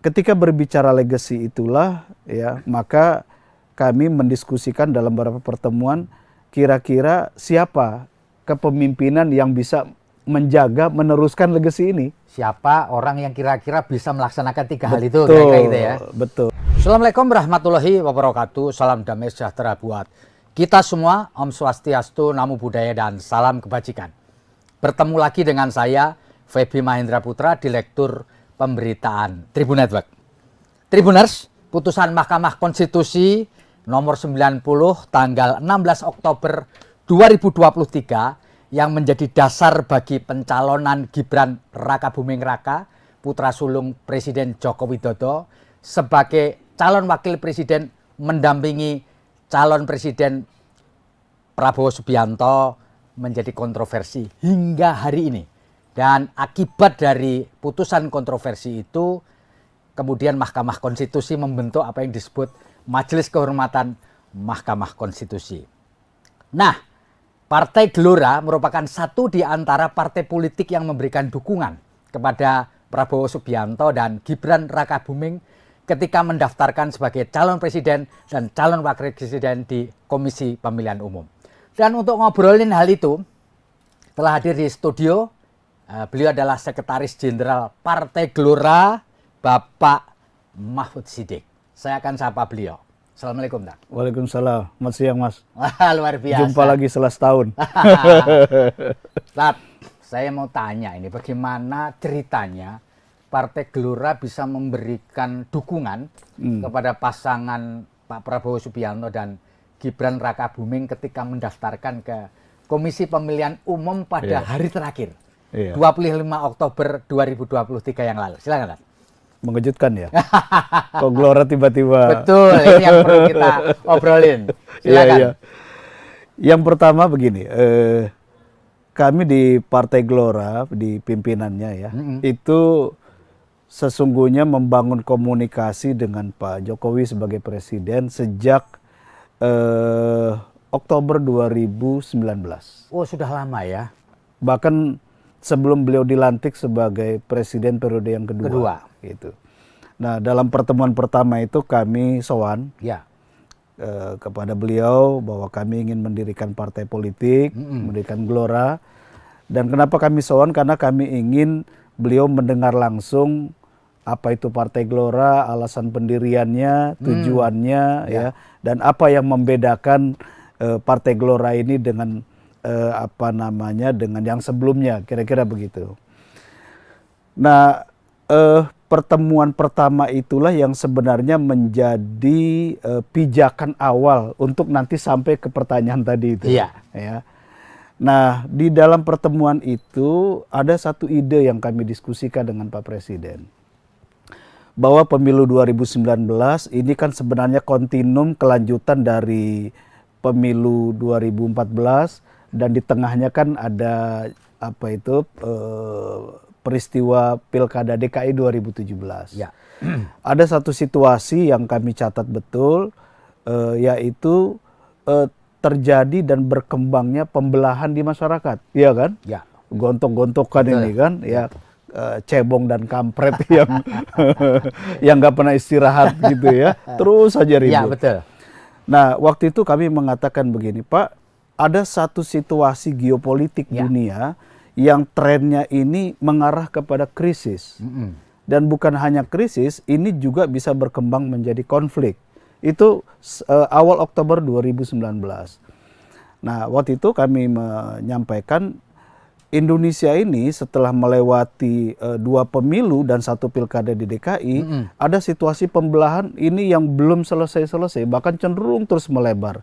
Ketika berbicara legacy itulah ya, maka kami mendiskusikan dalam beberapa pertemuan kira-kira siapa kepemimpinan yang bisa menjaga, meneruskan legacy ini. Siapa orang yang kira-kira bisa melaksanakan tiga hal itu, Betul, kira-kira gitu ya. betul. Assalamualaikum warahmatullahi wabarakatuh. Salam damai sejahtera buat kita semua. Om Swastiastu, Namo Buddhaya, dan salam kebajikan. Bertemu lagi dengan saya, Feby Mahendra Putra, Direktur Pemberitaan Tribun Network. Tribuners, putusan Mahkamah Konstitusi nomor 90 tanggal 16 Oktober 2023 yang menjadi dasar bagi pencalonan Gibran Rakabuming Raka, putra sulung Presiden Joko Widodo, sebagai calon wakil presiden mendampingi calon presiden Prabowo Subianto menjadi kontroversi hingga hari ini. Dan akibat dari putusan kontroversi itu, kemudian Mahkamah Konstitusi membentuk apa yang disebut Majelis Kehormatan Mahkamah Konstitusi. Nah, Partai Gelora merupakan satu di antara partai politik yang memberikan dukungan kepada Prabowo Subianto dan Gibran Rakabuming ketika mendaftarkan sebagai calon presiden dan calon wakil presiden di Komisi Pemilihan Umum. Dan untuk ngobrolin hal itu, telah hadir di studio. Beliau adalah Sekretaris Jenderal Partai Gelora, Bapak Mahfud Siddiq. Saya akan sapa beliau. Assalamualaikum, Pak. Waalaikumsalam. Selamat siang, Mas. Luar biasa. Jumpa lagi setelah setahun. Tat, saya mau tanya ini, bagaimana ceritanya Partai Gelora bisa memberikan dukungan kepada pasangan Pak Prabowo Subianto dan Gibran Rakabuming ketika mendaftarkan ke Komisi Pemilihan Umum pada hari terakhir, 25 Oktober 2023 yang lalu. Silakan, Tat. Mengejutkan ya. Kok Gelora tiba-tiba. Betul, ini yang perlu kita obrolin. Silakan. Iya. Yang pertama begini, kami di Partai Gelora, di pimpinannya ya, itu sesungguhnya membangun komunikasi dengan Pak Jokowi sebagai presiden sejak Oktober 2019. Oh, sudah lama ya. Bahkan sebelum beliau dilantik sebagai presiden periode yang kedua. Gitu. Nah, dalam pertemuan pertama itu kami sowan kepada beliau bahwa kami ingin mendirikan partai politik, mendirikan Gelora. Dan kenapa kami sowan? Karena kami ingin beliau mendengar langsung apa itu Partai Gelora, alasan pendiriannya, tujuannya, ya, dan apa yang membedakan Partai Gelora ini dengan dengan yang sebelumnya, kira-kira begitu. Nah, pertemuan pertama itulah yang sebenarnya menjadi pijakan awal untuk nanti sampai ke pertanyaan tadi itu. Iya. Ya. Nah, di dalam pertemuan itu ada satu ide yang kami diskusikan dengan Pak Presiden. Bahwa pemilu 2019 ini kan sebenarnya kontinum kelanjutan dari pemilu 2014, dan di tengahnya kan ada peristiwa Pilkada DKI 2017. Ya. Ada satu situasi yang kami catat betul, yaitu terjadi dan berkembangnya pembelahan di masyarakat, iya kan? Ya. Gontok-gontokan ini kan, ya. Cebong dan kampret yang nggak pernah istirahat gitu ya, terus saja ribut. Ya, betul. Nah, waktu itu kami mengatakan begini, Pak, ada satu situasi geopolitik dunia yang trennya ini mengarah kepada krisis. Dan bukan hanya krisis, ini juga bisa berkembang menjadi konflik. Itu awal Oktober 2019. Nah, waktu itu kami menyampaikan Indonesia ini setelah melewati 2 pemilu dan 1 pilkada di DKI, ada situasi pembelahan ini yang belum selesai-selesai, bahkan cenderung terus melebar.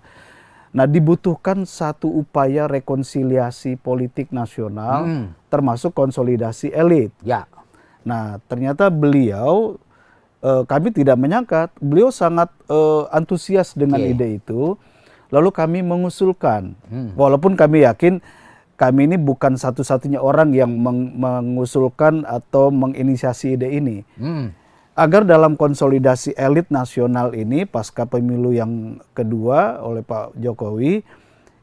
Nah, dibutuhkan satu upaya rekonsiliasi politik nasional, termasuk konsolidasi elit. Ya. Nah, ternyata beliau, kami tidak menyangka, beliau sangat antusias dengan ide itu, lalu kami mengusulkan, walaupun kami yakin, kami ini bukan satu-satunya orang yang mengusulkan atau menginisiasi ide ini. Agar dalam konsolidasi elit nasional ini, pasca pemilu yang kedua oleh Pak Jokowi,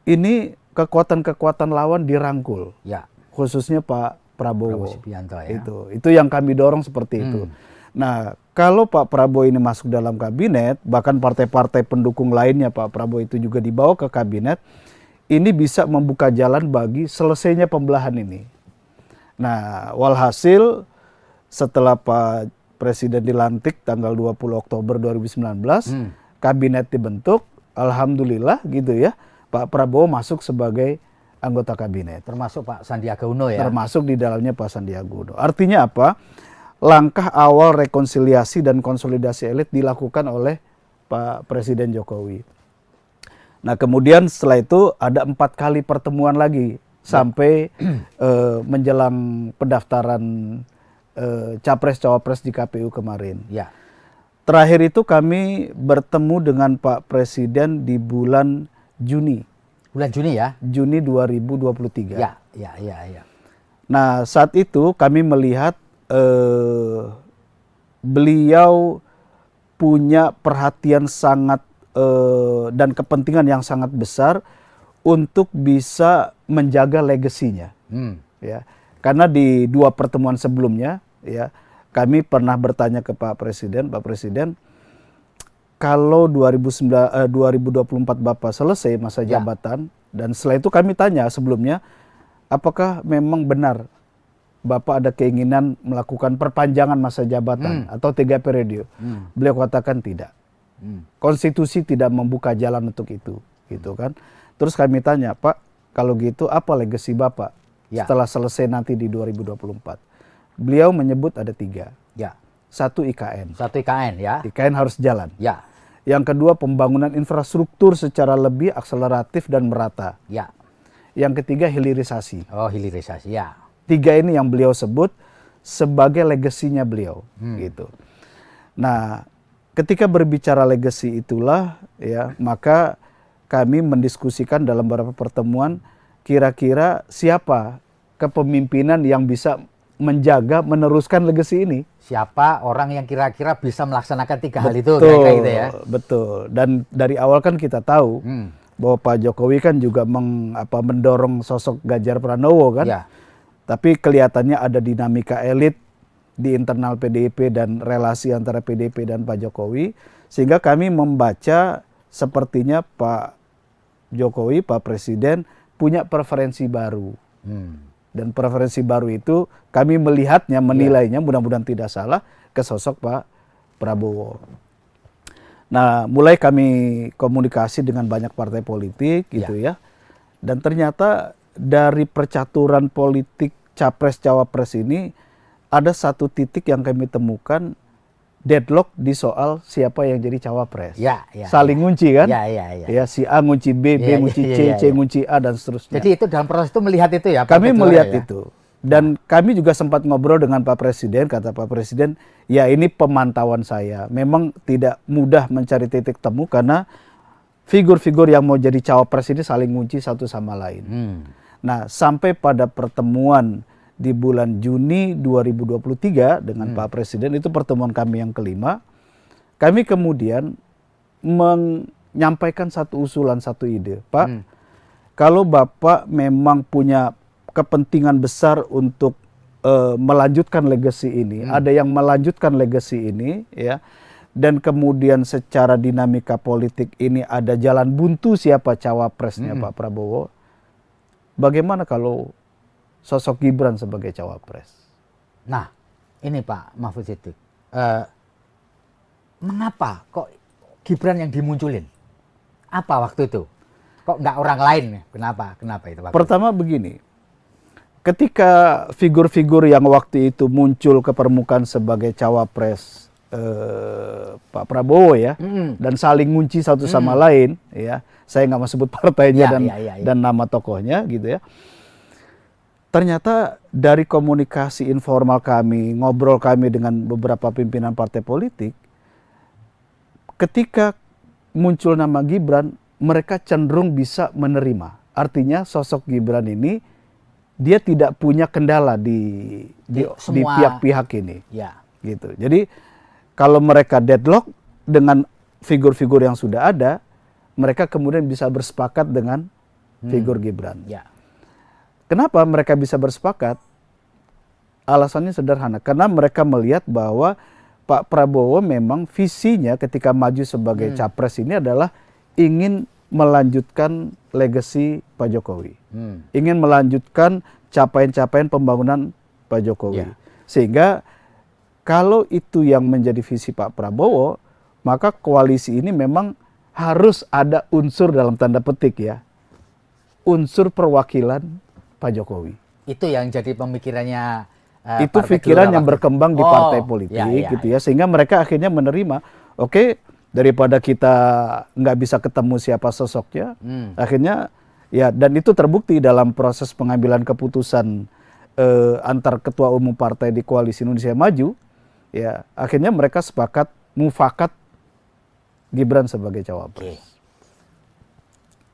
ini kekuatan-kekuatan lawan dirangkul. Ya. Khususnya Pak Prabowo Subianto, ya. Itu yang kami dorong seperti itu. Nah, kalau Pak Prabowo ini masuk dalam kabinet, bahkan partai-partai pendukung lainnya Pak Prabowo itu juga dibawa ke kabinet, ini bisa membuka jalan bagi selesainya pembelahan ini. Nah, walhasil setelah Pak Presiden dilantik tanggal 20 Oktober 2019, kabinet dibentuk, alhamdulillah gitu ya, Pak Prabowo masuk sebagai anggota kabinet. Termasuk Pak Sandiaga Uno ya. Termasuk di dalamnya Pak Sandiaga Uno. Artinya apa? Langkah awal rekonsiliasi dan konsolidasi elit dilakukan oleh Pak Presiden Jokowi. Nah, kemudian setelah itu ada 4 kali pertemuan lagi sampai menjelang pendaftaran Capres-Cawapres di KPU kemarin. Ya. Terakhir itu kami bertemu dengan Pak Presiden di bulan Juni. Bulan Juni ya? Juni 2023. Ya. Nah, saat itu kami melihat beliau punya perhatian sangat dan kepentingan yang sangat besar untuk bisa menjaga legasinya. Ya, karena di 2 pertemuan sebelumnya, ya, kami pernah bertanya ke Pak Presiden, kalau 2024 Bapak selesai masa jabatan, dan setelah itu kami tanya sebelumnya, apakah memang benar Bapak ada keinginan melakukan perpanjangan masa jabatan atau 3 periode? Beliau katakan tidak. Konstitusi tidak membuka jalan untuk itu, gitu kan? Terus kami tanya, Pak, kalau gitu apa legasi Bapak setelah selesai nanti di 2024? Beliau menyebut ada 3. Ya. 1 IKN. 1 IKN ya. IKN harus jalan. Ya. Yang kedua pembangunan infrastruktur secara lebih akseleratif dan merata. Ya. Yang ketiga hilirisasi. Oh, hilirisasi ya. 3 ini yang beliau sebut sebagai legasinya beliau, gitu. Nah, ketika berbicara legasi itulah, ya, maka kami mendiskusikan dalam beberapa pertemuan kira-kira siapa kepemimpinan yang bisa menjaga, meneruskan legasi ini. Siapa orang yang kira-kira bisa melaksanakan 3 hal itu, kira-kira gitu ya. Betul. Dan dari awal kan kita tahu bahwa Pak Jokowi kan juga mendorong sosok Ganjar Pranowo kan. Ya. Tapi kelihatannya ada dinamika elit di internal PDIP dan relasi antara PDIP dan Pak Jokowi. Sehingga kami membaca sepertinya Pak Jokowi, Pak Presiden punya preferensi baru. Dan preferensi baru itu kami melihatnya, menilainya, mudah-mudahan tidak salah, ke sosok Pak Prabowo. Nah, mulai kami komunikasi dengan banyak partai politik gitu ya. Dan ternyata dari percaturan politik Capres-Cawapres ini ada satu titik yang kami temukan deadlock di soal siapa yang jadi cawapres. Saling ngunci kan? Ya, si A ngunci B, B ngunci C, C ngunci A dan seterusnya. Jadi itu dalam proses itu melihat itu ya? Kami melihat itu. Dan kami juga sempat ngobrol dengan Pak Presiden, kata Pak Presiden, ya ini pemantauan saya. Memang tidak mudah mencari titik temu karena figur-figur yang mau jadi cawapres ini saling ngunci satu sama lain. Nah, sampai pada pertemuan di bulan Juni 2023 dengan Pak Presiden, itu pertemuan kami yang kelima, kami kemudian menyampaikan satu usulan, satu ide. Pak, kalau Bapak memang punya kepentingan besar untuk melanjutkan legasi ini, ada yang melanjutkan legasi ini, ya, dan kemudian secara dinamika politik ini ada jalan buntu siapa cawapresnya Pak Prabowo, bagaimana kalau sosok Gibran sebagai cawapres? Nah, ini Pak Mahfud Siddiq, mengapa kok Gibran yang dimunculin? Apa waktu itu? Kok nggak orang lain? Kenapa? Kenapa itu? Pertama begini, ketika figur-figur yang waktu itu muncul ke permukaan sebagai cawapres Pak Prabowo ya, dan saling ngunci satu sama lain, ya, saya nggak mau sebut partainya dan nama tokohnya gitu ya. Ternyata dari komunikasi informal kami, ngobrol kami dengan beberapa pimpinan partai politik, ketika muncul nama Gibran, mereka cenderung bisa menerima. Artinya sosok Gibran ini dia tidak punya kendala di pihak-pihak ini. Ya. Gitu. Jadi kalau mereka deadlock dengan figur-figur yang sudah ada, mereka kemudian bisa bersepakat dengan figur Gibran. Ya. Kenapa mereka bisa bersepakat? Alasannya sederhana, karena mereka melihat bahwa Pak Prabowo memang visinya ketika maju sebagai capres ini adalah ingin melanjutkan legasi Pak Jokowi. Ingin melanjutkan capaian-capaian pembangunan Pak Jokowi. Sehingga kalau itu yang menjadi visi Pak Prabowo, maka koalisi ini memang harus ada unsur dalam tanda petik ya, unsur perwakilan Pak Jokowi. Itu yang jadi pemikirannya itu pikiran yang berkembang di partai politik gitu ya, sehingga mereka akhirnya menerima, oke, daripada kita nggak bisa ketemu siapa sosoknya, akhirnya ya, dan itu terbukti dalam proses pengambilan keputusan antar ketua umum partai di Koalisi Indonesia Maju, ya akhirnya mereka sepakat mufakat Gibran sebagai cawapres.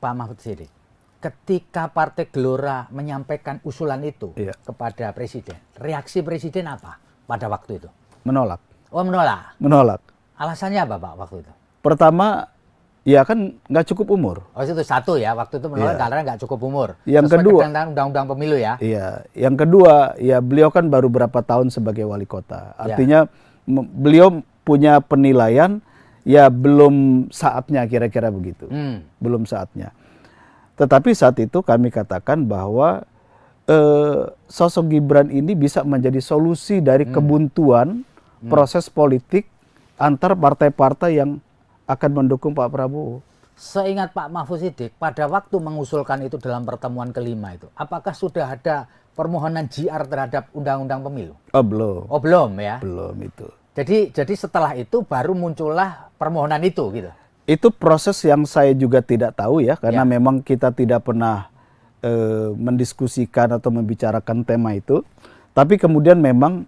Pak Mahfud Sidik, ketika Partai Gelora menyampaikan usulan itu kepada Presiden, reaksi Presiden apa pada waktu itu? Menolak. Oh, menolak? Menolak. Alasannya apa Pak waktu itu? Pertama, ya kan nggak cukup umur. Oh, itu satu ya, waktu itu menolak karena nggak cukup umur. Yang sesuai kedua, ketentuan Undang-Undang Pemilu ya? Iya. Yang kedua, ya beliau kan baru berapa tahun sebagai wali kota. Artinya beliau punya penilaian, ya belum saatnya kira-kira begitu. Belum saatnya. Tetapi saat itu kami katakan bahwa sosok Gibran ini bisa menjadi solusi dari kebuntuan proses politik antar partai-partai yang akan mendukung Pak Prabowo. Seingat Pak Mahfud Sidik, pada waktu mengusulkan itu dalam pertemuan kelima itu, apakah sudah ada permohonan JR terhadap Undang-Undang Pemilu? Oh belum. Oh belum ya? Belum itu. Jadi setelah itu baru muncullah permohonan itu gitu. Itu proses yang saya juga tidak tahu ya, karena memang kita tidak pernah mendiskusikan atau membicarakan tema itu. Tapi kemudian memang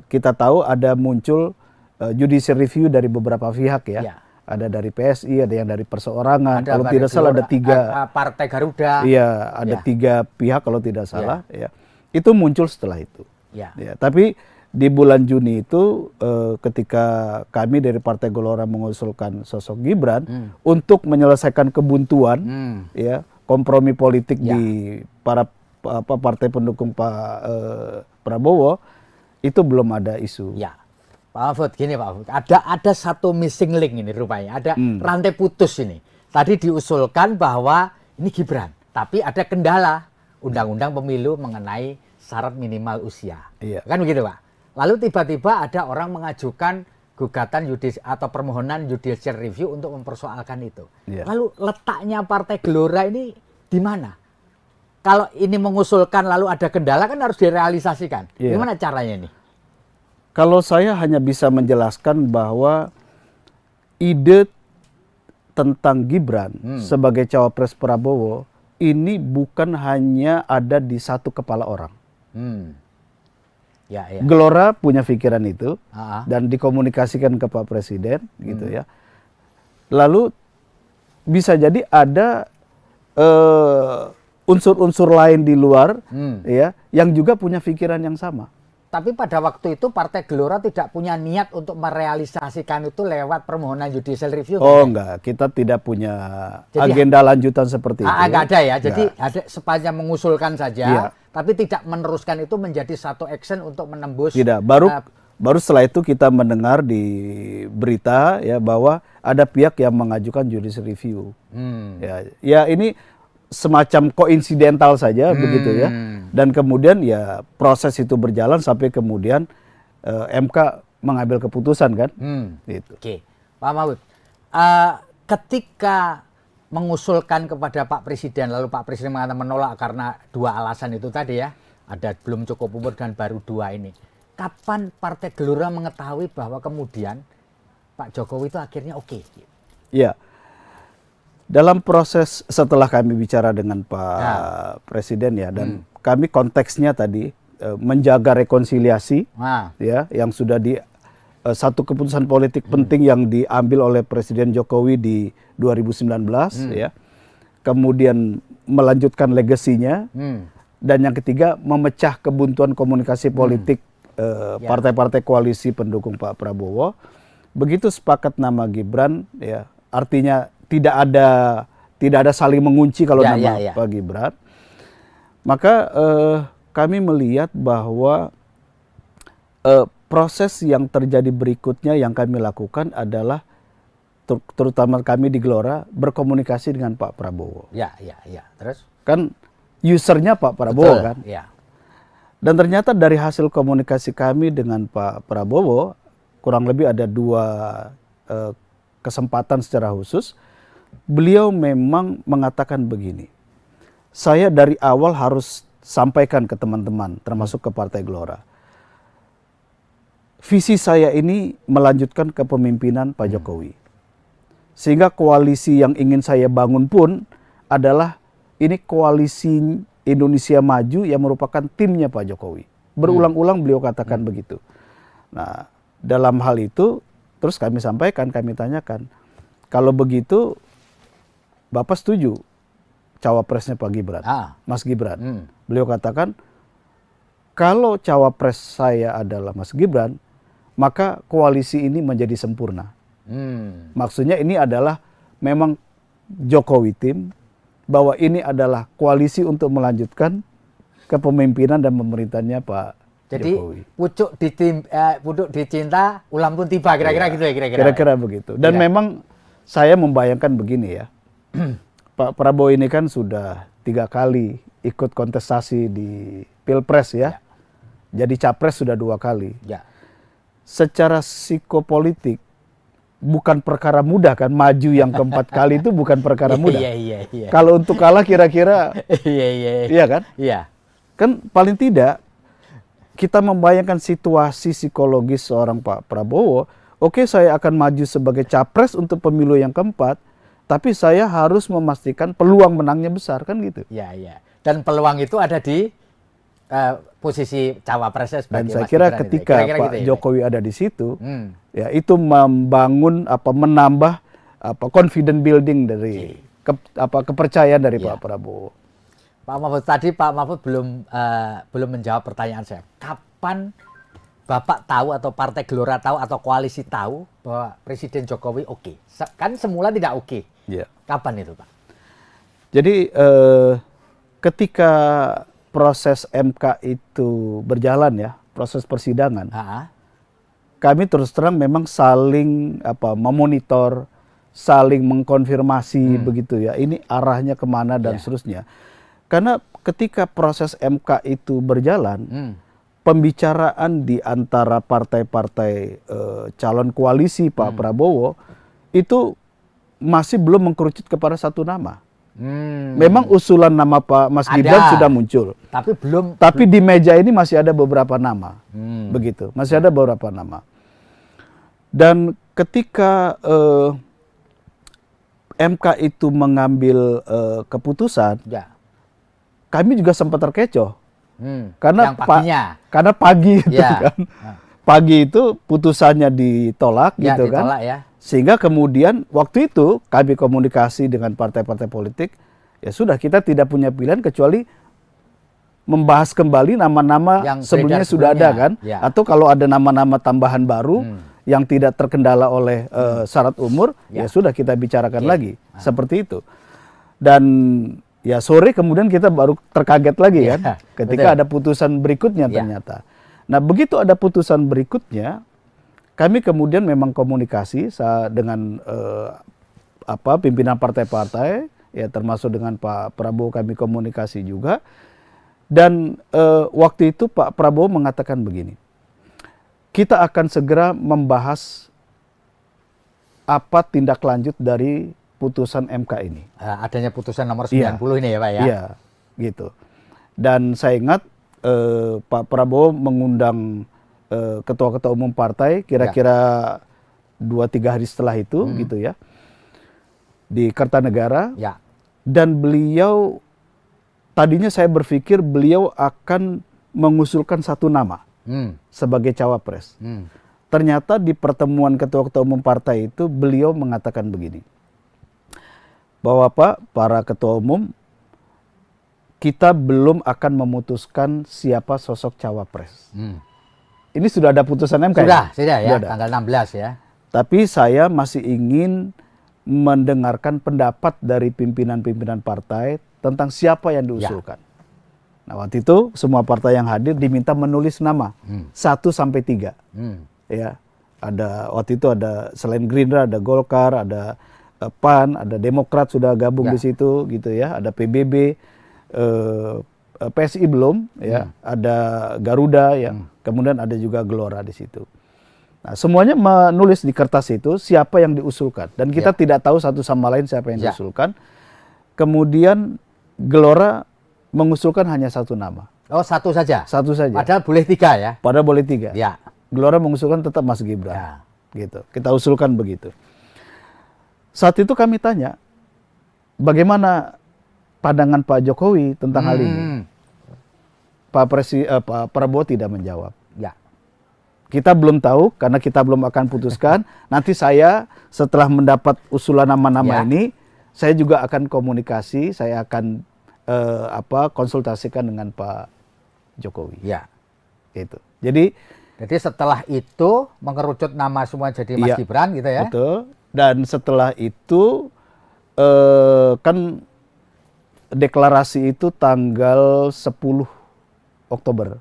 kita tahu ada muncul judicial review dari beberapa pihak ya. Ada dari PSI, ada yang dari perseorangan. Kalau tidak salah ada 3. Partai Garuda. Iya, ada 3 pihak kalau tidak salah. Ya. Itu muncul setelah itu. Ya, tapi di bulan Juni itu ketika kami dari Partai Gelora mengusulkan sosok Gibran untuk menyelesaikan kebuntuan, ya kompromi politik di para partai pendukung Pak Prabowo, itu belum ada isu. Ya, Pak Mahfud, gini Pak Mahfud, ada satu missing link ini rupanya, ada rantai putus ini. Tadi diusulkan bahwa ini Gibran, tapi ada kendala Undang-Undang Pemilu mengenai syarat minimal usia, kan begitu Pak? Lalu tiba-tiba ada orang mengajukan gugatan atau permohonan judicial review untuk mempersoalkan itu. Lalu letaknya Partai Gelora ini di mana? Kalau ini mengusulkan lalu ada kendala kan harus direalisasikan. Gimana caranya ini? Kalau saya hanya bisa menjelaskan bahwa ide tentang Gibran sebagai cawapres Prabowo ini bukan hanya ada di satu kepala orang. Gelora punya pikiran itu dan dikomunikasikan ke Pak Presiden gitu ya. Lalu bisa jadi ada unsur-unsur lain di luar ya yang juga punya pikiran yang sama. Tapi pada waktu itu Partai Gelora tidak punya niat untuk merealisasikan itu lewat permohonan judicial review. Oh enggak, kita tidak punya agenda lanjutan seperti itu. Enggak ada ya, jadi ada sepanjang mengusulkan saja, tapi tidak meneruskan itu menjadi satu action untuk menembus. Tidak, baru setelah itu kita mendengar di berita ya bahwa ada pihak yang mengajukan judicial review. Ya ini semacam koinsidental saja begitu ya. Dan kemudian ya proses itu berjalan sampai kemudian MK mengambil keputusan kan. Gitu. Oke, Pak Mahfud, ketika mengusulkan kepada Pak Presiden lalu Pak Presiden mengatakan menolak karena 2 alasan itu tadi ya, ada belum cukup umur dan baru 2 ini. Kapan Partai Gelora mengetahui bahwa kemudian Pak Jokowi itu akhirnya oke? Ya. Dalam proses setelah kami bicara dengan Pak Presiden ya, dan kami konteksnya tadi menjaga rekonsiliasi ya yang sudah di satu keputusan politik penting yang diambil oleh Presiden Jokowi di 2019 ya. Kemudian melanjutkan legasinya dan yang ketiga memecah kebuntuan komunikasi politik partai-partai koalisi pendukung Pak Prabowo. Begitu sepakat nama Gibran ya, artinya tidak ada saling mengunci kalau nama Pak Gibran. Maka kami melihat bahwa proses yang terjadi berikutnya yang kami lakukan adalah terutama kami di Gelora berkomunikasi dengan Pak Prabowo. Ya. Terus? Kan usernya Pak Prabowo. Betul, kan. ya. Dan ternyata dari hasil komunikasi kami dengan Pak Prabowo, kurang lebih ada 2 kesempatan secara khusus, beliau memang mengatakan begini, saya dari awal harus sampaikan ke teman-teman, termasuk ke Partai Gelora, visi saya ini melanjutkan kepemimpinan Pak Jokowi. Sehingga koalisi yang ingin saya bangun pun adalah ini koalisi Indonesia Maju yang merupakan timnya Pak Jokowi. Berulang-ulang beliau katakan begitu. Nah, dalam hal itu terus kami sampaikan, kami tanyakan, kalau begitu Bapak setuju cawapresnya Pak Gibran, Mas Gibran. Beliau katakan, kalau cawapres saya adalah Mas Gibran, maka koalisi ini menjadi sempurna. Maksudnya ini adalah memang Jokowi tim, bahwa ini adalah koalisi untuk melanjutkan kepemimpinan dan pemerintahannya Pak Jokowi. Jadi pucuk dicinta, ulam pun tiba, kira-kira gitu ya? Kira-kira begitu. Dan memang saya membayangkan begini ya, Pak Prabowo ini kan sudah 3 kali ikut kontestasi di Pilpres ya. Jadi capres sudah 2 kali. Ya. Secara psikopolitik bukan perkara mudah kan, maju yang keempat kali itu bukan perkara mudah. Iya. Kalau untuk kalah kira-kira iya kan? Iya. Kan paling tidak kita membayangkan situasi psikologis seorang Pak Prabowo, oke, saya akan maju sebagai capres untuk pemilu yang keempat, tapi saya harus memastikan peluang menangnya besar kan gitu. Iya. Dan peluang itu ada di posisi cawapresnya sebagai Dan saya Mas kira Gibran ketika gitu ya. Pak Gitu ya, Jokowi ada di situ, ya itu membangun menambah confident building dari kepercayaan dari Pak Prabowo. Pak Mahfud, tadi Pak Mahfud belum menjawab pertanyaan saya. Kapan Bapak tahu atau Partai Gelora tahu atau koalisi tahu bahwa Presiden Jokowi oke? Kan semula tidak oke. Ya. Kapan itu, Pak? Jadi ketika proses MK itu berjalan ya, proses persidangan, kami terus terang memang saling memonitor, saling mengkonfirmasi begitu ya. Ini arahnya kemana dan seterusnya. Karena ketika proses MK itu berjalan, pembicaraan di antara partai-partai calon koalisi Pak Prabowo itu masih belum mengkerucut kepada satu nama. Memang usulan nama Pak Mas Gibran sudah muncul, tapi di meja ini masih ada beberapa nama, begitu, masih ada beberapa nama. Dan ketika MK itu mengambil keputusan, kami juga sempat terkecoh, karena pagi itu kan, pagi itu putusannya ditolak, gitu kan. Sehingga kemudian waktu itu kami komunikasi dengan partai-partai politik, ya sudah kita tidak punya pilihan kecuali membahas kembali nama-nama yang sebelumnya sudah ada kan. Atau kalau ada nama-nama tambahan baru yang tidak terkendala oleh syarat umur, ya sudah kita bicarakan lagi. Seperti itu. Dan ya sore kemudian kita baru terkaget lagi kan, ketika ada putusan berikutnya ternyata. Nah begitu ada putusan berikutnya, kami kemudian memang komunikasi dengan pimpinan partai-partai, ya termasuk dengan Pak Prabowo kami komunikasi juga. Dan waktu itu Pak Prabowo mengatakan begini, kita akan segera membahas apa tindak lanjut dari putusan MK ini. Adanya putusan nomor 90 ini ya Pak ya? Iya, gitu. Dan saya ingat Pak Prabowo mengundang ketua-ketua umum partai kira-kira 2-3 hari setelah itu gitu ya, di Kertanegara. Dan beliau, tadinya saya berpikir beliau akan mengusulkan satu nama sebagai cawapres. Ternyata di pertemuan ketua-ketua umum partai itu beliau mengatakan begini, bahwa para ketua umum, kita belum akan memutuskan siapa sosok cawapres. Ini sudah ada putusan MK sudah ya, tanggal 16 ya. Tapi saya masih ingin mendengarkan pendapat dari pimpinan-pimpinan partai tentang siapa yang diusulkan. Nah, waktu itu semua partai yang hadir diminta menulis nama 1 sampai 3. Ya. Ada waktu itu ada selain Gerindra ada Golkar, ada PAN, ada Demokrat sudah gabung di situ gitu ya, ada PBB, PSI belum ya, ada Garuda ya. Kemudian ada juga Gelora di situ. Nah, semuanya menulis di kertas itu siapa yang diusulkan dan kita tidak tahu satu sama lain siapa yang diusulkan. Kemudian Gelora mengusulkan hanya 1 nama. Oh, 1 saja? 1 saja. Padahal boleh 3 ya? Padahal boleh 3. Ya. Gelora mengusulkan tetap Mas Gibran. Gitu. Kita usulkan begitu. Saat itu kami tanya, bagaimana pandangan Pak Jokowi tentang hal ini? Pak Prabowo tidak menjawab. Ya. Kita belum tahu karena kita belum akan putuskan. Nanti saya setelah mendapat usulan nama-nama ini, saya juga akan komunikasi, saya akan konsultasikan dengan Pak Jokowi. Ya. Itu. Jadi setelah itu mengerucut nama semua jadi Mas Gibran gitu ya? Betul. Dan setelah itu kan deklarasi itu tanggal 10 Oktober.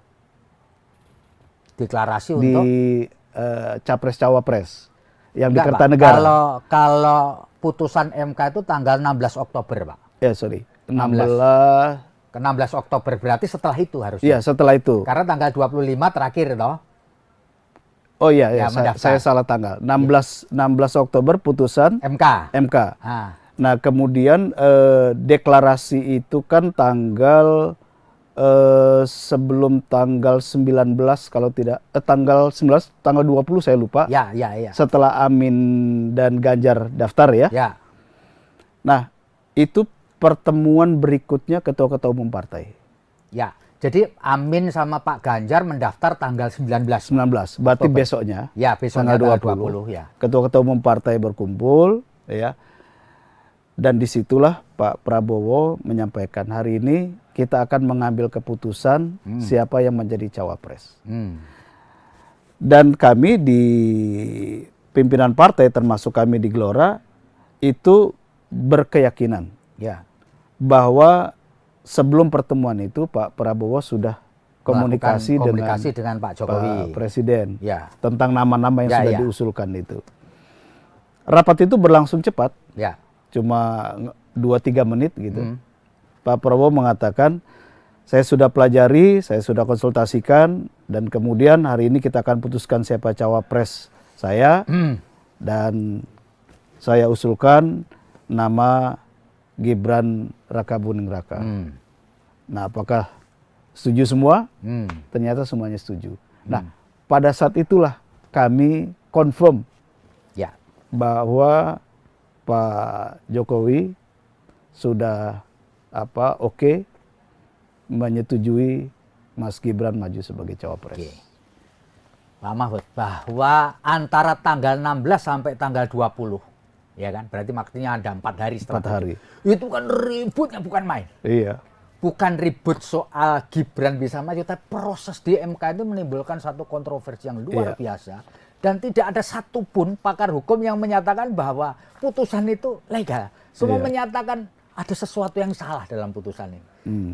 Deklarasi di untuk Capres-Cawapres yang di Pak. Kertanegara. Kalau putusan MK itu tanggal 16 Oktober, Pak. Ya, sorry. 16 Oktober berarti setelah itu harusnya. Iya, setelah itu. Karena tanggal 25 terakhir toh. Oh iya, saya salah tanggal. 16 Oktober putusan MK. Nah, kemudian deklarasi itu kan tanggal sebelum tanggal 19 kalau tidak tanggal 19 tanggal 20 saya lupa. Ya. Setelah Amin dan Ganjar daftar ya. Ya. Nah, itu pertemuan berikutnya ketua-ketua umum partai. Ya. Jadi Amin sama Pak Ganjar mendaftar tanggal 19. Berarti Oktober. Besoknya. Ya, besoknya tanggal 20 ya. Ketua-ketua umum partai berkumpul ya. Dan disitulah Pak Prabowo menyampaikan hari ini kita akan mengambil keputusan siapa yang menjadi cawapres. Dan kami di pimpinan partai termasuk kami di Gelora itu berkeyakinan bahwa sebelum pertemuan itu Pak Prabowo sudah komunikasi dengan Pak Jokowi, Pak Presiden tentang nama-nama yang sudah diusulkan itu. Rapat itu berlangsung cepat. Cuma 2-3 menit gitu. Pak Prabowo mengatakan, saya sudah pelajari, saya sudah konsultasikan, dan kemudian hari ini kita akan putuskan siapa cawapres saya, dan saya usulkan nama Gibran Rakabuming Raka. Nah, apakah setuju semua? Ternyata semuanya setuju. Nah, pada saat itulah kami confirm bahwa Pak Jokowi sudah oke menyetujui Mas Gibran maju sebagai cawapres. Pak Mahfud, bahwa antara tanggal 16 sampai tanggal 20, ya kan? Berarti maksudnya ada 4 hari setelah 4 hari. Itu kan ributnya bukan main. Iya. Bukan ribut soal Gibran bisa maju, tapi proses di MK itu menimbulkan satu kontroversi yang luar biasa. Dan tidak ada satupun pakar hukum yang menyatakan bahwa putusan itu legal. Semua menyatakan ada sesuatu yang salah dalam putusan ini.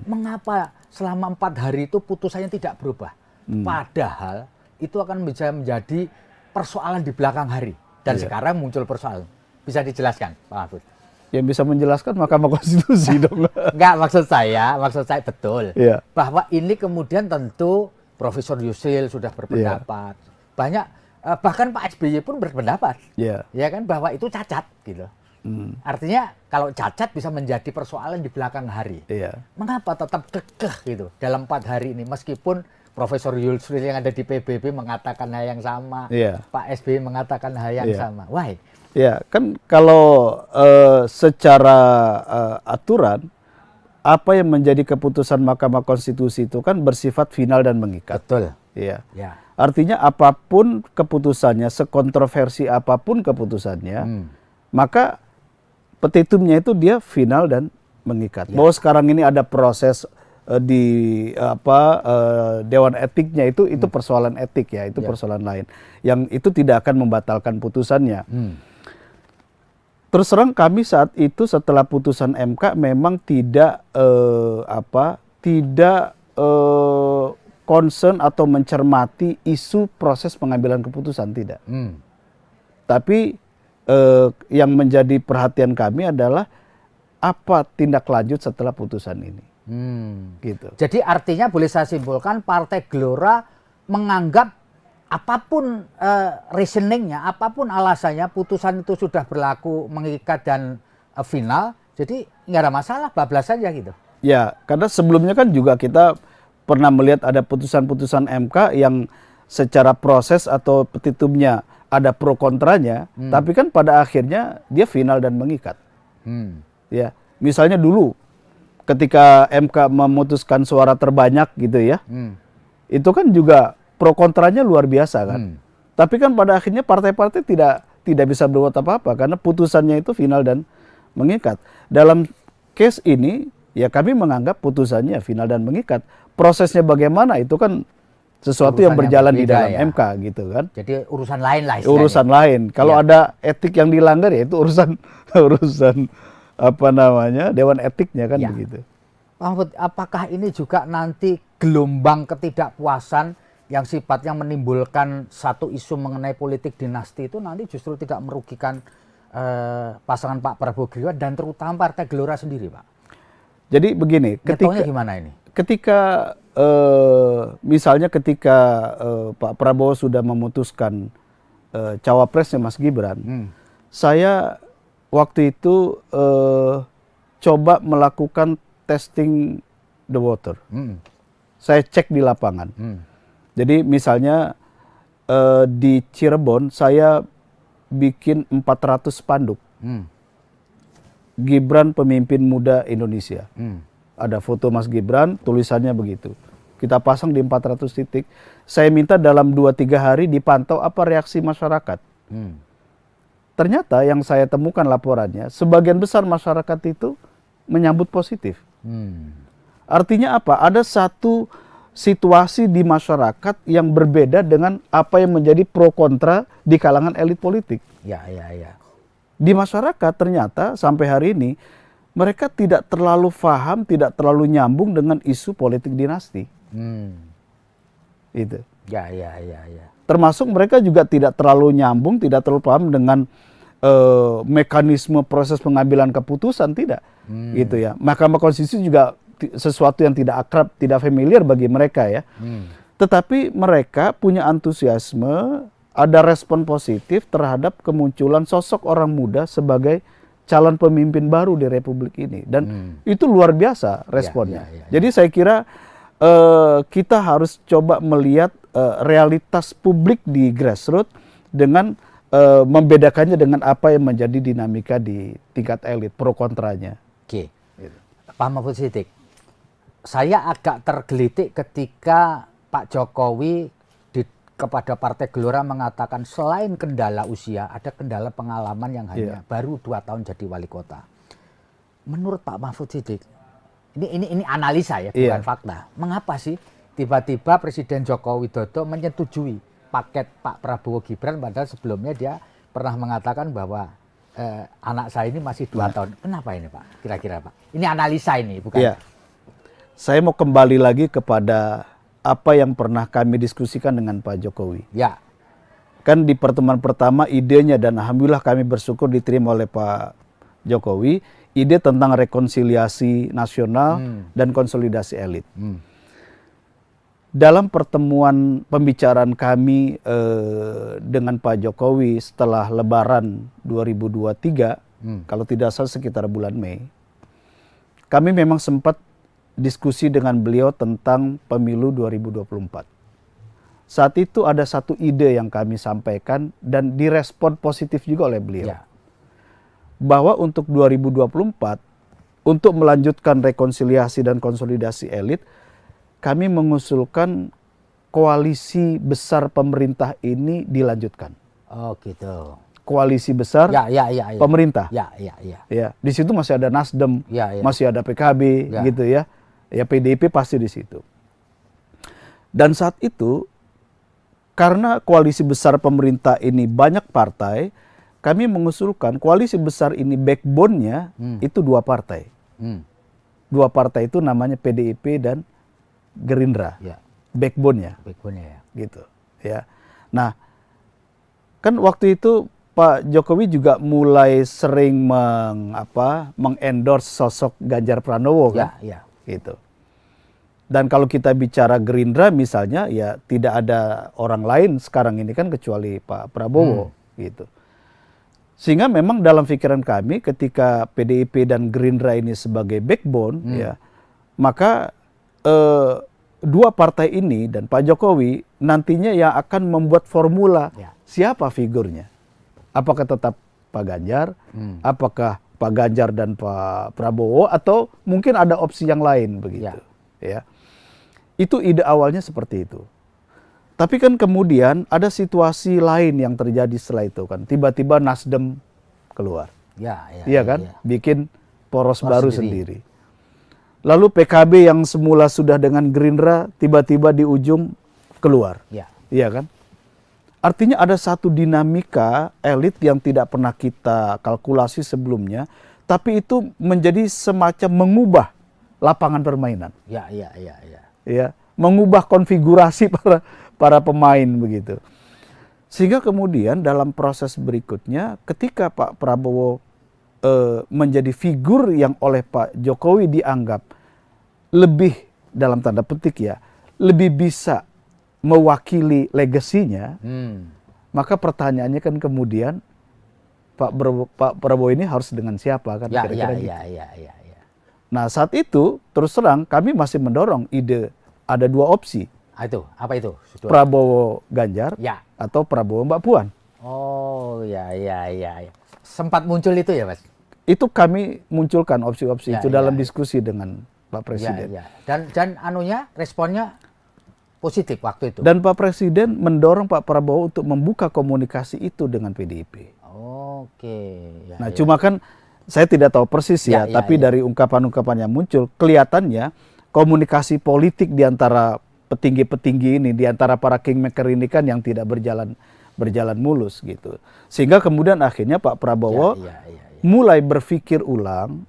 Mengapa selama 4 hari itu putusannya tidak berubah? Padahal itu akan bisa menjadi persoalan di belakang hari. Dan sekarang muncul persoalan. Bisa dijelaskan, Pak Mahfud? Yang bisa menjelaskan Mahkamah Konstitusi dong. Enggak, maksud saya betul. Bahwa ini kemudian tentu Profesor Yusril sudah berpendapat. Banyak bahkan Pak SBY pun berpendapat, ya kan, bahwa itu cacat gitu. Artinya kalau cacat bisa menjadi persoalan di belakang hari. Mengapa tetap kekeh gitu dalam 4 hari ini, meskipun Profesor Yusril yang ada di PBB mengatakan hal yang sama, Pak SBY mengatakan hal yang sama. Why? Ya, kan kalau secara aturan apa yang menjadi keputusan Mahkamah Konstitusi itu kan bersifat final dan mengikat. Betul. Ya. Artinya apapun keputusannya, sekontroversi apapun keputusannya, maka petitumnya itu dia final dan mengikat. Bahwa sekarang ini ada proses di Dewan Etiknya itu persoalan etik ya, itu persoalan lain. Yang itu tidak akan membatalkan putusannya. Terus terang kami saat itu setelah putusan MK memang tidak concern atau mencermati isu proses pengambilan keputusan, tidak. Tapi yang menjadi perhatian kami adalah apa tindak lanjut setelah putusan ini. Gitu. Jadi artinya boleh saya simpulkan Partai Gelora menganggap apapun reasoningnya, apapun alasannya, putusan itu sudah berlaku, mengikat dan final, jadi nggak ada masalah, bablas saja gitu. Ya, karena sebelumnya kan juga kita pernah melihat ada putusan-putusan MK yang secara proses atau petitumnya ada pro kontranya, tapi kan pada akhirnya dia final dan mengikat. Ya, misalnya dulu ketika MK memutuskan suara terbanyak gitu ya, itu kan juga pro kontranya luar biasa kan. Tapi kan pada akhirnya partai-partai tidak bisa berbuat apa-apa karena putusannya itu final dan mengikat. Dalam case ini ya kami menganggap putusannya final dan mengikat. Prosesnya bagaimana itu kan sesuatu Urusan yang berjalan yang di berbeda, dalam ya. MK gitu kan. Jadi urusan lain lah istilahnya. Urusan lain. Kalau ada etik yang dilanggar ya itu urusan apa namanya dewan etiknya kan begitu. Pak Mahfud, apakah ini juga nanti gelombang ketidakpuasan yang sifatnya menimbulkan satu isu mengenai politik dinasti itu nanti justru tidak merugikan pasangan Pak Prabowo Gibran dan terutama Partai Gelora sendiri, Pak? Jadi begini, gimana ini? Ketika misalnya ketika Pak Prabowo sudah memutuskan cawapresnya Mas Gibran, saya waktu itu coba melakukan testing the water. Saya cek di lapangan. Jadi misalnya di Cirebon saya bikin 400 spanduk. Gibran pemimpin muda Indonesia. Ada foto Mas Gibran, tulisannya begitu. Kita pasang di 400 titik. Saya minta dalam 2-3 hari dipantau apa reaksi masyarakat. Ternyata yang saya temukan laporannya, sebagian besar masyarakat itu menyambut positif. Artinya apa? Ada satu situasi di masyarakat yang berbeda dengan apa yang menjadi pro kontra di kalangan elit politik. Ya. Di masyarakat ternyata sampai hari ini mereka tidak terlalu paham, tidak terlalu nyambung dengan isu politik dinasti. Itu. Ya. Termasuk mereka juga tidak terlalu nyambung, tidak terlalu paham dengan mekanisme proses pengambilan keputusan, tidak. Gitu ya. Mahkamah Konstitusi juga sesuatu yang tidak akrab, tidak familiar bagi mereka ya. Tetapi mereka punya antusiasme, ada respon positif terhadap kemunculan sosok orang muda sebagai calon pemimpin baru di Republik ini. Dan itu luar biasa responnya. Jadi saya kira kita harus coba melihat realitas publik di grassroots dengan membedakannya dengan apa yang menjadi dinamika di tingkat elit, pro kontranya. Oke. Pak Mahfud Siddiq, saya agak tergelitik ketika Pak Jokowi kepada Partai Gelora mengatakan selain kendala usia, ada kendala pengalaman yang hanya baru 2 tahun jadi wali kota. Menurut Pak Mahfud Siddiq, ini analisa ya, bukan fakta. Mengapa sih tiba-tiba Presiden Joko Widodo menyetujui paket Pak Prabowo Gibran, padahal sebelumnya dia pernah mengatakan bahwa anak saya ini masih 2 tahun. Kenapa ini Pak? Kira-kira Pak? Ini analisa ini, bukan? Iya. Saya mau kembali lagi kepada apa yang pernah kami diskusikan dengan Pak Jokowi. Ya. Kan di pertemuan pertama idenya, dan alhamdulillah kami bersyukur diterima oleh Pak Jokowi, ide tentang rekonsiliasi nasional dan konsolidasi elit. Dalam pertemuan pembicaraan kami dengan Pak Jokowi setelah Lebaran 2023, kalau tidak salah sekitar bulan Mei, kami memang sempat diskusi dengan beliau tentang pemilu 2024. Saat itu ada satu ide yang kami sampaikan dan direspon positif juga oleh beliau. Bahwa untuk 2024, untuk melanjutkan rekonsiliasi dan konsolidasi elit, kami mengusulkan koalisi besar pemerintah ini dilanjutkan. Oh gitu. Koalisi besar pemerintah. Ya, di situ masih ada Nasdem, masih ada PKB, gitu ya. Ya PDIP pasti di situ. Dan saat itu karena koalisi besar pemerintah ini banyak partai, kami mengusulkan koalisi besar ini backbone-nya itu 2 partai. 2 partai itu namanya PDIP dan Gerindra, Ya. backbone-nya, Backbone-nya ya. gitu. Ya. Nah, kan waktu itu Pak Jokowi juga mulai sering mengendorse sosok Ganjar Pranowo kan, Ya, ya. gitu. Dan kalau kita bicara Gerindra misalnya, ya tidak ada orang lain sekarang ini kan kecuali Pak Prabowo, gitu. Sehingga memang dalam pikiran kami ketika PDIP dan Gerindra ini sebagai backbone, ya, maka dua partai ini dan Pak Jokowi nantinya yang akan membuat formula siapa figurnya. Apakah tetap Pak Ganjar, apakah Pak Ganjar dan Pak Prabowo, atau mungkin ada opsi yang lain begitu. Ya. Itu ide awalnya seperti itu. Tapi kan kemudian ada situasi lain yang terjadi setelah itu kan. Tiba-tiba Nasdem keluar. Iya kan? Bikin poros baru sendiri. Lalu PKB yang semula sudah dengan Gerindra tiba-tiba di ujung keluar. Iya kan? Artinya ada satu dinamika elit yang tidak pernah kita kalkulasi sebelumnya, tapi itu menjadi semacam mengubah lapangan permainan. Ya, mengubah konfigurasi para pemain begitu. Sehingga kemudian dalam proses berikutnya ketika Pak Prabowo menjadi figur yang oleh Pak Jokowi dianggap lebih dalam tanda petik ya, lebih bisa mewakili legasinya, maka pertanyaannya kan kemudian Pak Prabowo ini harus dengan siapa kan kira-kira gitu. Nah saat itu terus terang kami masih mendorong ide ada dua opsi. Itu apa itu? Prabowo Ganjar atau Prabowo Mbak Puan. Oh ya. Sempat muncul itu ya Mas? Itu kami munculkan opsi-opsi itu dalam diskusi dengan Pak Presiden. Dan anunya responnya positif waktu itu. Dan Pak Presiden mendorong Pak Prabowo untuk membuka komunikasi itu dengan PDIP. Nah, cuma kan saya tidak tahu persis ya, tapi dari ungkapan-ungkapan yang muncul kelihatannya komunikasi politik di antara petinggi-petinggi ini, di antara para kingmaker ini kan yang tidak berjalan mulus gitu. Sehingga kemudian akhirnya Pak Prabowo mulai berpikir ulang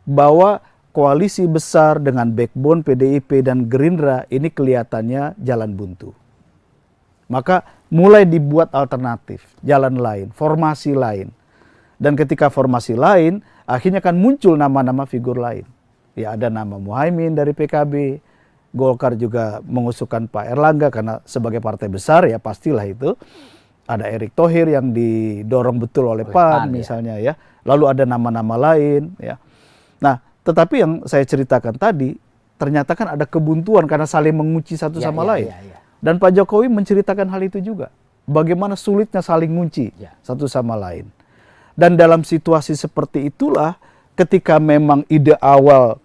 bahwa koalisi besar dengan backbone PDIP dan Gerindra ini kelihatannya jalan buntu. Maka mulai dibuat alternatif, jalan lain, formasi lain. Dan ketika formasi lain, akhirnya kan muncul nama-nama figur lain. Ya ada nama Muhaimin dari PKB, Golkar juga mengusulkan Pak Erlangga karena sebagai partai besar ya pastilah itu. Ada Erick Thohir yang didorong betul oleh PAN misalnya ya. Lalu ada nama-nama lain ya. Nah, tetapi yang saya ceritakan tadi, ternyata kan ada kebuntuan karena saling mengunci satu sama lain. Dan Pak Jokowi menceritakan hal itu juga. Bagaimana sulitnya saling ngunci satu sama lain. Dan dalam situasi seperti itulah, ketika memang ide awal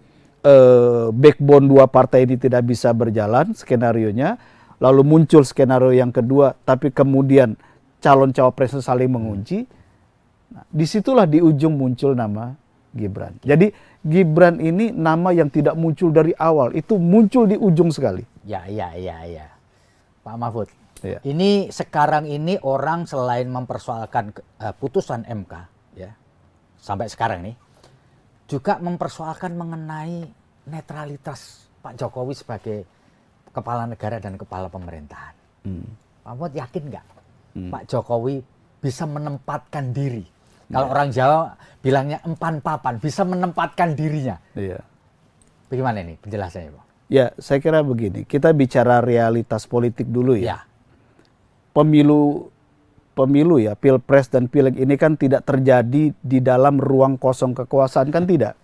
backbone dua partai ini tidak bisa berjalan, skenarionya, lalu muncul skenario yang kedua, tapi kemudian calon cawapresnya saling mengunci, nah, disitulah di ujung muncul nama Gibran. Jadi Gibran ini nama yang tidak muncul dari awal, itu muncul di ujung sekali. Ya. Pak Mahfud, ini sekarang ini orang selain mempersoalkan putusan MK, ya, sampai sekarang nih, juga mempersoalkan mengenai netralitas Pak Jokowi sebagai kepala negara dan kepala pemerintahan. Pak Mahfud yakin nggak Pak Jokowi bisa menempatkan diri? Kalau orang Jawa bilangnya empan papan, bisa menempatkan dirinya. Bagaimana ini penjelasannya, Pak? Ya, saya kira begini, kita bicara realitas politik dulu ya. Pemilu ya, Pilpres dan Pileg ini kan tidak terjadi di dalam ruang kosong kekuasaan kan tidak.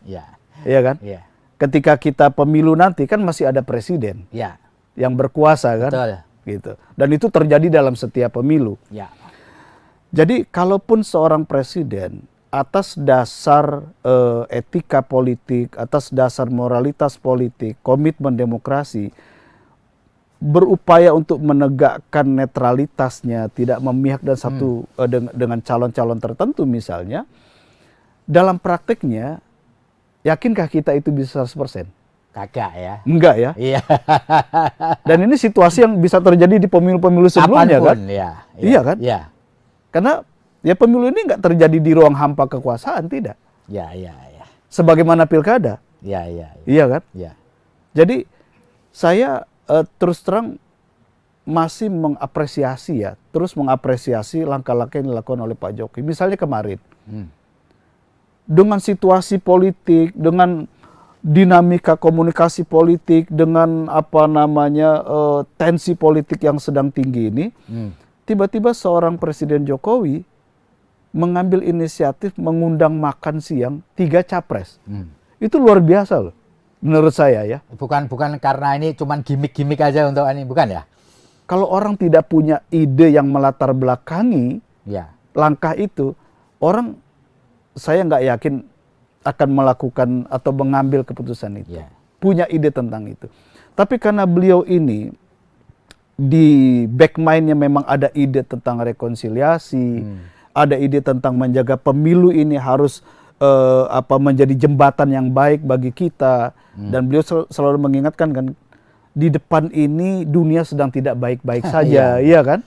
Iya kan? Ketika kita pemilu nanti kan masih ada presiden yang berkuasa kan. Betul. Gitu. Dan itu terjadi dalam setiap pemilu. Jadi kalaupun seorang presiden atas dasar etika politik, atas dasar moralitas politik, komitmen demokrasi, berupaya untuk menegakkan netralitasnya, tidak memihak dan satu dengan calon-calon tertentu misalnya, dalam prakteknya, yakinkah kita itu bisa 100%? Kagak ya? Enggak ya? Iya. Dan ini situasi yang bisa terjadi di pemilu-pemilu sebelumnya kan? Iya kan? Iya. Karena ya pemilu ini nggak terjadi di ruang hampa kekuasaan, tidak. Iya. Sebagaimana pilkada. Iya. Iya kan? Iya. Jadi saya terus terang masih terus mengapresiasi langkah-langkah yang dilakukan oleh Pak Jokowi. Misalnya kemarin, dengan situasi politik, dengan dinamika komunikasi politik, dengan tensi politik yang sedang tinggi ini, tiba-tiba seorang Presiden Jokowi mengambil inisiatif mengundang makan siang 3 capres. Itu luar biasa loh, menurut saya ya. Bukan karena ini cuman gimmick-gimmick aja untuk ini, bukan ya? Kalau orang tidak punya ide yang melatar belakangi langkah itu, saya nggak yakin akan melakukan atau mengambil keputusan itu. Punya ide tentang itu. Tapi karena beliau ini di back mind-nya memang ada ide tentang rekonsiliasi, ada ide tentang menjaga pemilu ini harus menjadi jembatan yang baik bagi kita, dan beliau selalu mengingatkan kan, di depan ini dunia sedang tidak baik-baik saja, iya kan?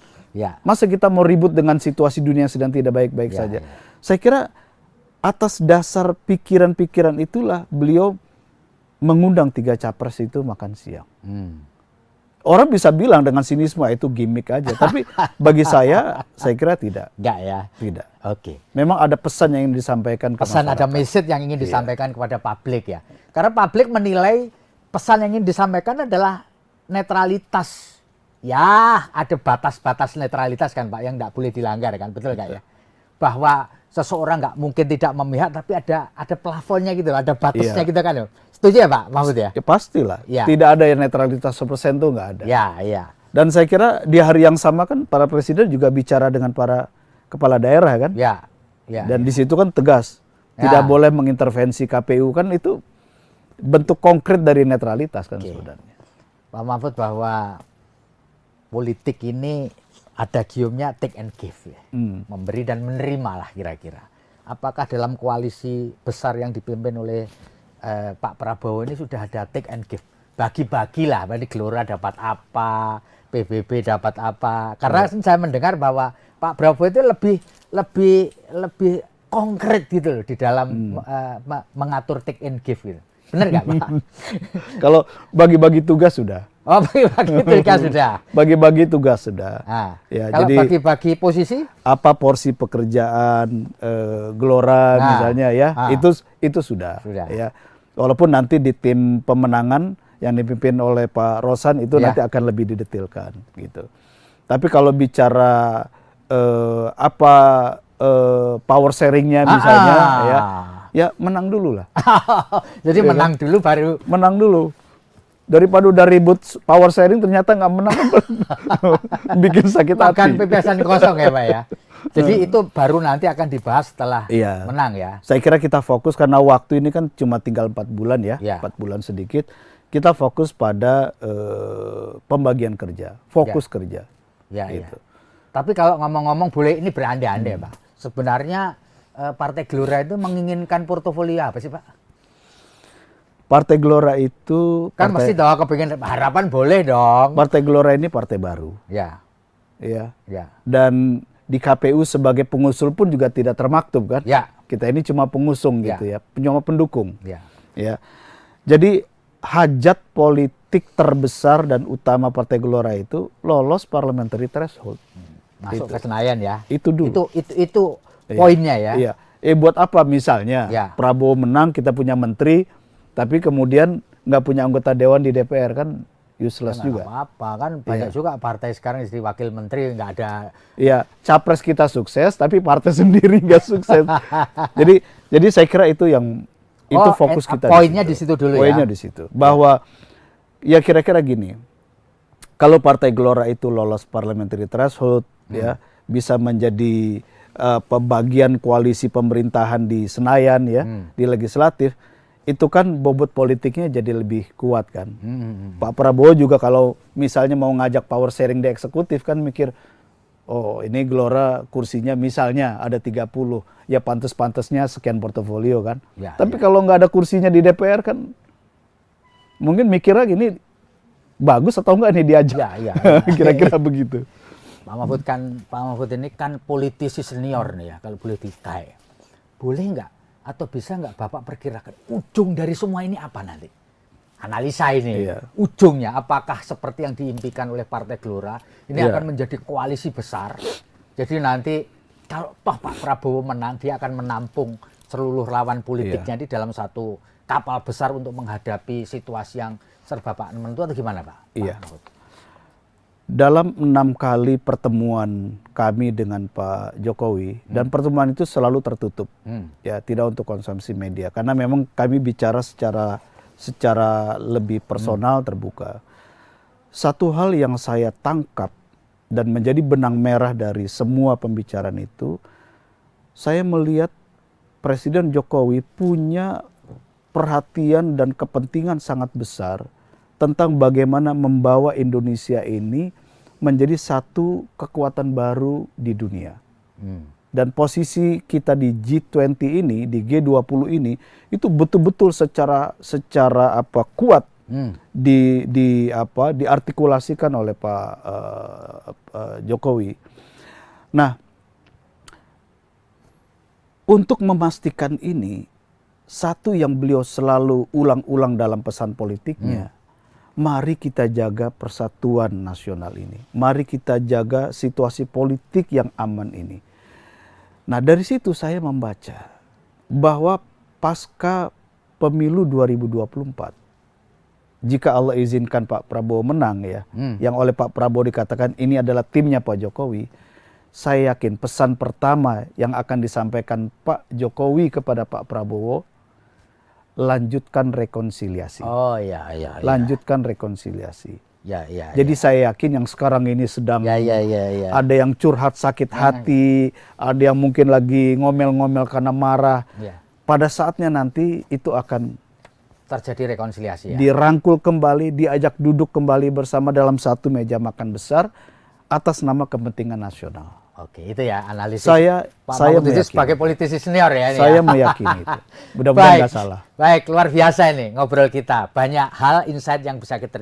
Masa kita mau ribut dengan situasi dunia yang sedang tidak baik-baik saja? Saya kira atas dasar pikiran-pikiran itulah beliau mengundang 3 capres itu makan siang. Orang bisa bilang dengan sinisme itu gimmick aja, tapi bagi saya kira tidak. Enggak ya? Tidak. Oke. Memang ada pesan yang ingin disampaikan ke masyarakat. Ada message yang ingin disampaikan kepada publik ya. Karena publik menilai pesan yang ingin disampaikan adalah netralitas. Ya, ada batas-batas netralitas kan Pak, yang enggak boleh dilanggar kan, betul enggak ya? Bahwa seseorang nggak mungkin tidak memihak, tapi ada plafonnya gitu, ada batasnya gitu kan. Setuju ya Pak Mahfud ya? Ya pastilah. Tidak ada yang netralitas 100% tuh nggak ada. Dan saya kira di hari yang sama kan para presiden juga bicara dengan para kepala daerah kan. Dan di situ kan tegas, tidak boleh mengintervensi KPU kan, itu bentuk konkret dari netralitas kan sebenarnya. Pak Mahfud, bahwa politik ini ada giumnya take and give ya. Memberi dan menerima lah kira-kira. Apakah dalam koalisi besar yang dipimpin oleh Pak Prabowo ini sudah ada take and give? Bagi-bagilah, berarti Gelora dapat apa, PBB dapat apa. Karena saya mendengar bahwa Pak Prabowo itu lebih konkret gitu loh di dalam mengatur take and give gitu. Benar nggak Pak? Kalau bagi-bagi tugas sudah. Oh, bagi-bagi tugas sudah. Bagi-bagi tugas sudah. Ya, kalau jadi bagi-bagi posisi? Apa porsi pekerjaan Gelora misalnya ya, itu sudah. Ya. Walaupun nanti di tim pemenangan yang dipimpin oleh Pak Rosan itu nanti akan lebih didetailkan gitu. Tapi kalau bicara power sharingnya misalnya ya menang dulu lah. Jadi ya, menang dulu baru. Menang dulu. Daripada udah ribut power sharing ternyata nggak menang, bikin sakit hati. Makan pepesan kosong ya Pak ya. Jadi itu baru nanti akan dibahas setelah menang ya. Saya kira kita fokus karena waktu ini kan cuma tinggal 4 bulan ya, 4 bulan sedikit. Kita fokus pada pembagian kerja, fokus kerja. Gitu. Tapi kalau ngomong-ngomong boleh ini berandai-andai Pak. Sebenarnya Partai Gelora itu menginginkan portofolio apa sih Pak? Partai Gelora itu kan mesti dong kepingin harapan boleh dong. Partai Gelora ini partai baru. Ya. Dan di KPU sebagai pengusul pun juga tidak termaktub kan? Kita ini cuma pengusung gitu ya, cuma pendukung. Ya. Jadi hajat politik terbesar dan utama Partai Gelora itu lolos parliamentary threshold. Masuk ke Senayan ya. Itu dulu. Itu poinnya ya. Iya. Buat apa misalnya Prabowo menang, kita punya menteri, tapi kemudian nggak punya anggota dewan di DPR kan useless juga. Apa kan banyak juga partai sekarang jadi wakil menteri nggak ada. Iya, capres kita sukses tapi partai sendiri nggak sukses. jadi saya kira itu yang fokus kita. Poinnya di situ dulu Poinnya di situ. Bahwa ya kira-kira gini. Kalau Partai Gelora itu lolos parliamentary threshold ya, bisa menjadi pembagian koalisi pemerintahan di Senayan ya, di legislatif, itu kan bobot politiknya jadi lebih kuat kan. Pak Prabowo juga kalau misalnya mau ngajak power sharing di eksekutif kan mikir, oh ini Gelora kursinya misalnya ada 30, ya pantas-pantasnya sekian portofolio kan. Tapi kalau nggak ada kursinya di DPR kan mungkin mikirnya gini, bagus atau enggak nih diajak. Kira-kira begitu. Pak Mahfud ini kan politisi senior nih ya, kalau boleh ditaik. Boleh nggak atau bisa nggak Bapak perkirakan ujung dari semua ini apa nanti? analisa ini, Iya. ujungnya apakah seperti yang diimpikan oleh Partai Gelora ini Iya. akan menjadi koalisi besar. Jadi nanti kalau toh Pak Prabowo menang, dia akan menampung seluruh lawan politiknya di dalam satu kapal besar untuk menghadapi situasi yang serba Pak menentu, atau gimana Pak? Iya. Pak Mahfud? Dalam 6 kali pertemuan kami dengan Pak Jokowi, dan pertemuan itu selalu tertutup, ya tidak untuk konsumsi media, karena memang kami bicara secara lebih personal, terbuka. Satu hal yang saya tangkap dan menjadi benang merah dari semua pembicaraan itu, saya melihat Presiden Jokowi punya perhatian dan kepentingan sangat besar tentang bagaimana membawa Indonesia ini menjadi satu kekuatan baru di dunia. Dan posisi kita di G20 ini, di G20 ini, itu betul-betul secara kuat diartikulasikan oleh Pak Jokowi. Nah, untuk memastikan ini, satu yang beliau selalu ulang-ulang dalam pesan politiknya, mari kita jaga persatuan nasional ini. Mari kita jaga situasi politik yang aman ini. Nah, dari situ saya membaca bahwa pasca pemilu 2024, jika Allah izinkan Pak Prabowo menang ya, yang oleh Pak Prabowo dikatakan ini adalah timnya Pak Jokowi, saya yakin pesan pertama yang akan disampaikan Pak Jokowi kepada Pak Prabowo, lanjutkan rekonsiliasi. Oh iya. Lanjutkan rekonsiliasi. Ya. Jadi saya yakin yang sekarang ini sedang ada yang curhat sakit hati, ada yang mungkin lagi ngomel-ngomel karena marah. Ya. Pada saatnya nanti itu akan Terjadi rekonsiliasi ya. dirangkul kembali, diajak duduk kembali bersama dalam satu meja makan besar atas nama kepentingan nasional. Oke, itu ya analisis Saya Mahfud itu meyakini. sebagai politisi senior ya. Ini Saya ya. meyakini itu. Mudah-mudahan nggak salah. Baik, luar biasa ini ngobrol kita. Banyak hal insight yang bisa kita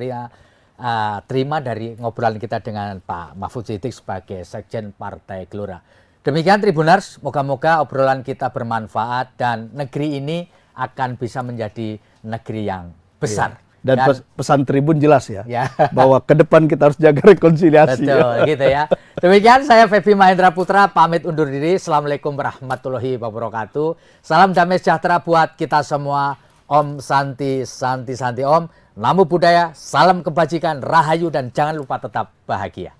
terima dari ngobrolan kita dengan Pak Mahfud Siddiq sebagai Sekjen Partai Gelora. Demikian Tribuners, moga-moga obrolan kita bermanfaat dan negeri ini akan bisa menjadi negeri yang besar. Dan pesan Tribun jelas ya, Ya. bahwa ke depan kita harus jaga rekonsiliasi. Betul, gitu ya. Demikian saya Feby Mahendra Putra pamit undur diri. Assalamualaikum warahmatullahi wabarakatuh. Salam damai sejahtera buat kita semua. Om Santi Santi Santi Om. Namo Buddhaya, salam kebajikan, rahayu, dan jangan lupa tetap bahagia.